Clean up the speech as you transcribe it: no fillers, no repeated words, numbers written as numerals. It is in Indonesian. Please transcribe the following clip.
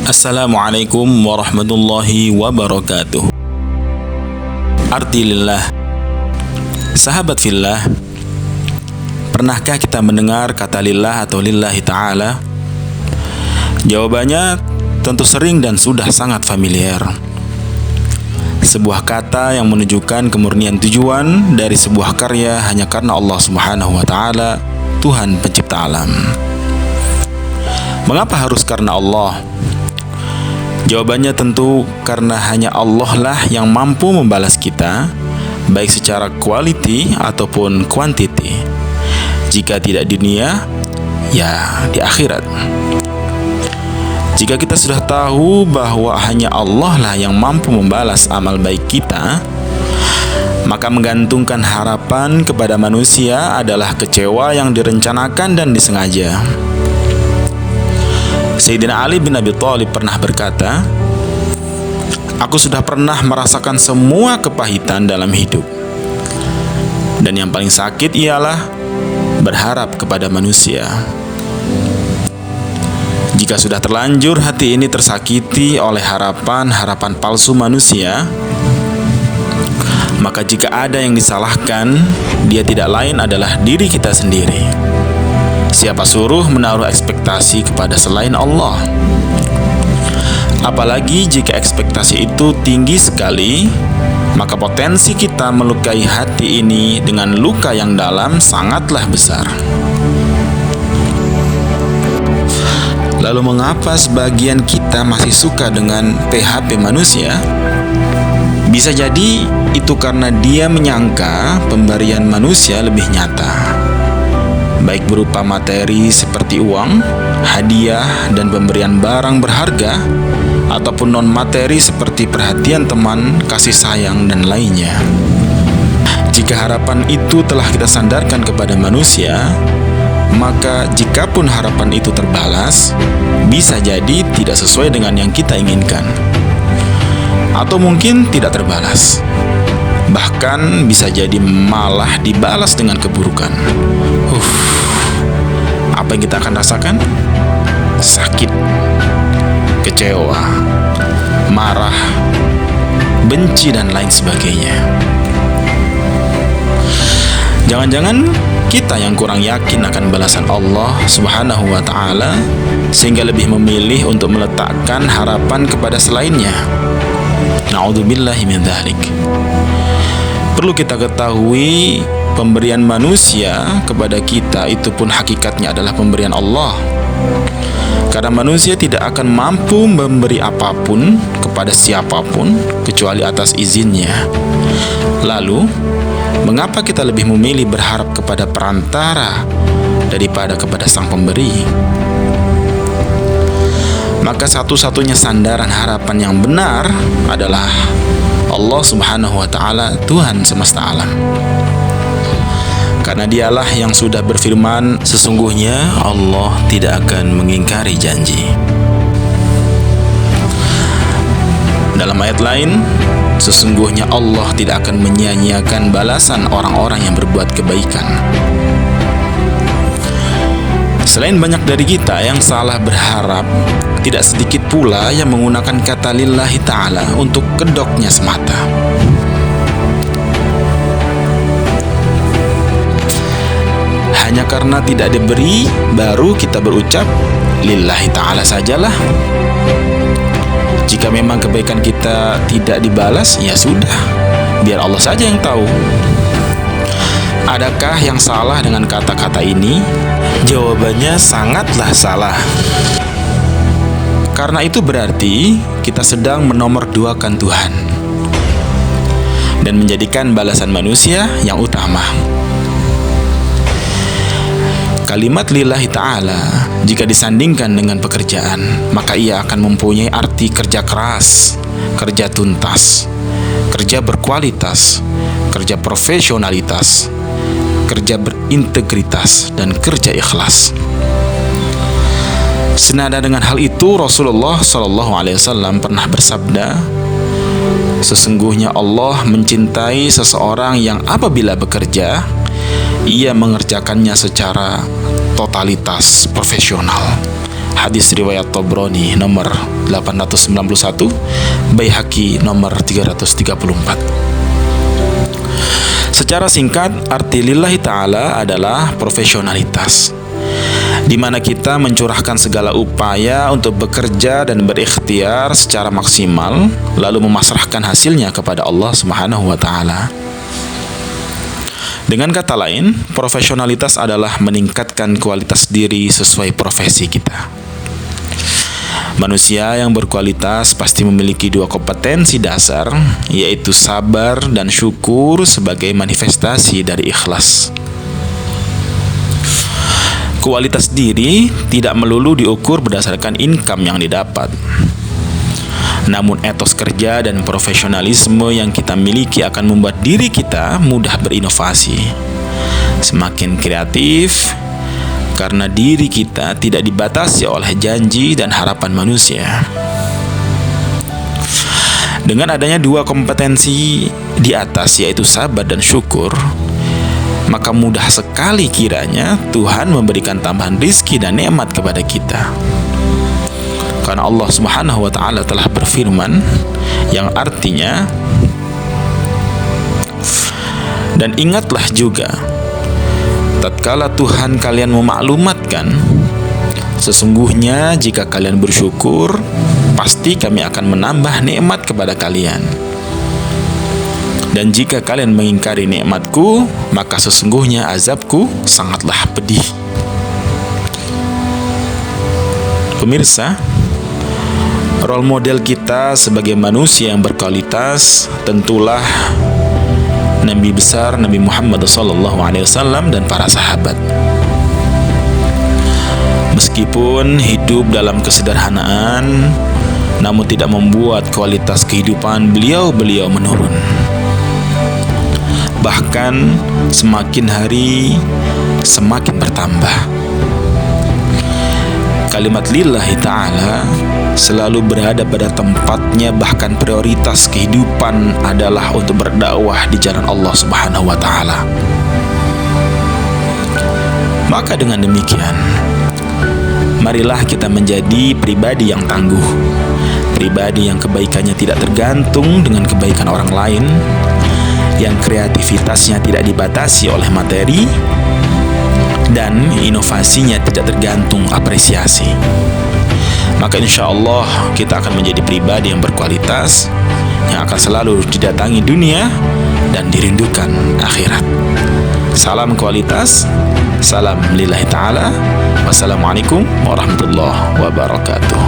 Assalamualaikum warahmatullahi wabarakatuh. Arti lillah. Sahabat fillah, pernahkah kita mendengar kata lillah atau lillahi ta'ala? Jawabannya tentu sering dan sudah sangat familiar. Sebuah kata yang menunjukkan kemurnian tujuan dari sebuah karya hanya karena Allah Subhanahu wa Ta'ala, Tuhan pencipta alam. Mengapa harus karena Allah? Jawabannya tentu karena hanya Allah lah yang mampu membalas kita, baik secara quality ataupun quantity. Jika tidak di dunia, ya di akhirat. Jika kita sudah tahu bahwa hanya Allah lah yang mampu membalas amal baik kita, maka menggantungkan harapan kepada manusia adalah kecewa yang direncanakan dan disengaja. Sayyidina Ali bin Abi Thalib pernah berkata, "Aku sudah pernah merasakan semua kepahitan dalam hidup. Dan yang paling sakit ialah berharap kepada manusia." Jika sudah terlanjur hati ini tersakiti oleh harapan-harapan palsu manusia, maka jika ada yang disalahkan, dia tidak lain adalah diri kita sendiri. Siapa suruh menaruh ekspektasi kepada selain Allah? Apalagi jika ekspektasi itu tinggi sekali, maka potensi kita melukai hati ini dengan luka yang dalam sangatlah besar. Lalu mengapa sebagian kita masih suka dengan PHP manusia? Bisa jadi itu karena dia menyangka pemberian manusia lebih nyata, baik berupa materi seperti uang, hadiah, dan pemberian barang berharga, ataupun non-materi seperti perhatian teman, kasih sayang, dan lainnya. Jika harapan itu telah kita sandarkan kepada manusia, maka jikapun harapan itu terbalas, bisa jadi tidak sesuai dengan yang kita inginkan, atau mungkin tidak terbalas. Bahkan bisa jadi malah dibalas dengan keburukan. Apa yang kita akan rasakan? Sakit, kecewa, marah, benci, dan lain sebagainya. Jangan-jangan kita yang kurang yakin akan balasan Allah Subhanahu wa Ta'ala, sehingga lebih memilih untuk meletakkan harapan kepada selainnya. Na'udzubillahi min dzalik. Perlu kita ketahui, pemberian manusia kepada kita itu pun hakikatnya adalah pemberian Allah. Karena manusia tidak akan mampu memberi apapun kepada siapapun kecuali atas izinnya. Lalu, mengapa kita lebih memilih berharap kepada perantara daripada kepada sang pemberi? Maka satu-satunya sandaran harapan yang benar adalah Allah Subhanahu wa Ta'ala, Tuhan semesta alam. Karena dialah yang sudah berfirman, sesungguhnya Allah tidak akan mengingkari janji. Dalam ayat lain, sesungguhnya Allah tidak akan menyia-nyiakan balasan orang-orang yang berbuat kebaikan. Selain banyak dari kita yang salah berharap, tidak sedikit pula yang menggunakan kata lillahi ta'ala untuk kedoknya semata. Hanya karena tidak diberi, baru kita berucap lillahi ta'ala sajalah. Jika memang kebaikan kita tidak dibalas, ya sudah, biar Allah saja yang tahu. Adakah yang salah dengan kata-kata ini? Jawabannya sangatlah salah. Karena itu berarti kita sedang menomorduakan Tuhan dan menjadikan balasan manusia yang utama. Kalimat lillahi ta'ala jika disandingkan dengan pekerjaan, maka ia akan mempunyai arti kerja keras, kerja tuntas, kerja berkualitas, kerja profesionalitas, kerja berintegritas, dan kerja ikhlas. Senada dengan hal itu, Rasulullah SAW pernah bersabda, sesungguhnya Allah mencintai seseorang yang apabila bekerja, ia mengerjakannya secara totalitas profesional, Hadis riwayat Tabrani nomor 891, Baihaqi nomor 334. Secara singkat, arti lillahi ta'ala adalah profesionalitas, di mana kita mencurahkan segala upaya untuk bekerja dan berikhtiar secara maksimal, lalu memasrahkan hasilnya kepada Allah Subhanahu wa Ta'ala. Dengan kata lain, profesionalitas adalah meningkatkan kualitas diri sesuai profesi kita. Manusia yang berkualitas pasti memiliki dua kompetensi dasar, yaitu sabar dan syukur sebagai manifestasi dari ikhlas. Kualitas diri tidak melulu diukur berdasarkan income yang didapat. Namun etos kerja dan profesionalisme yang kita miliki akan membuat diri kita mudah berinovasi, semakin kreatif, karena diri kita tidak dibatasi oleh janji dan harapan manusia. Dengan adanya dua kompetensi di atas, yaitu sabar dan syukur, maka mudah sekali kiranya Tuhan memberikan tambahan rizki dan nikmat kepada kita. Karena Allah Subhanahu wa Ta'ala telah berfirman, yang artinya, dan ingatlah juga tatkala Tuhan kalian memaklumatkan, sesungguhnya jika kalian bersyukur, pasti kami akan menambah nikmat kepada kalian. Dan jika kalian mengingkari nikmatku, maka sesungguhnya azabku sangatlah pedih. Pemirsa, role model kita sebagai manusia yang berkualitas tentulah Nabi besar Nabi Muhammad SAW dan para sahabat. Meskipun hidup dalam kesederhanaan, namun tidak membuat kualitas kehidupan beliau menurun. Bahkan semakin hari semakin bertambah. Kalimat lillahi ta'ala selalu berada pada tempatnya, bahkan prioritas kehidupan adalah untuk berdakwah di jalan Allah Subhanahu wa Ta'ala. Maka dengan demikian, marilah kita menjadi pribadi yang tangguh, pribadi yang kebaikannya tidak tergantung dengan kebaikan orang lain, yang kreativitasnya tidak dibatasi oleh materi, dan inovasinya tidak tergantung apresiasi. Maka insya Allah kita akan menjadi pribadi yang berkualitas, yang akan selalu didatangi dunia dan dirindukan akhirat. Salam kualitas, salam lillahi ta'ala. Wassalamualaikum warahmatullahi wabarakatuh.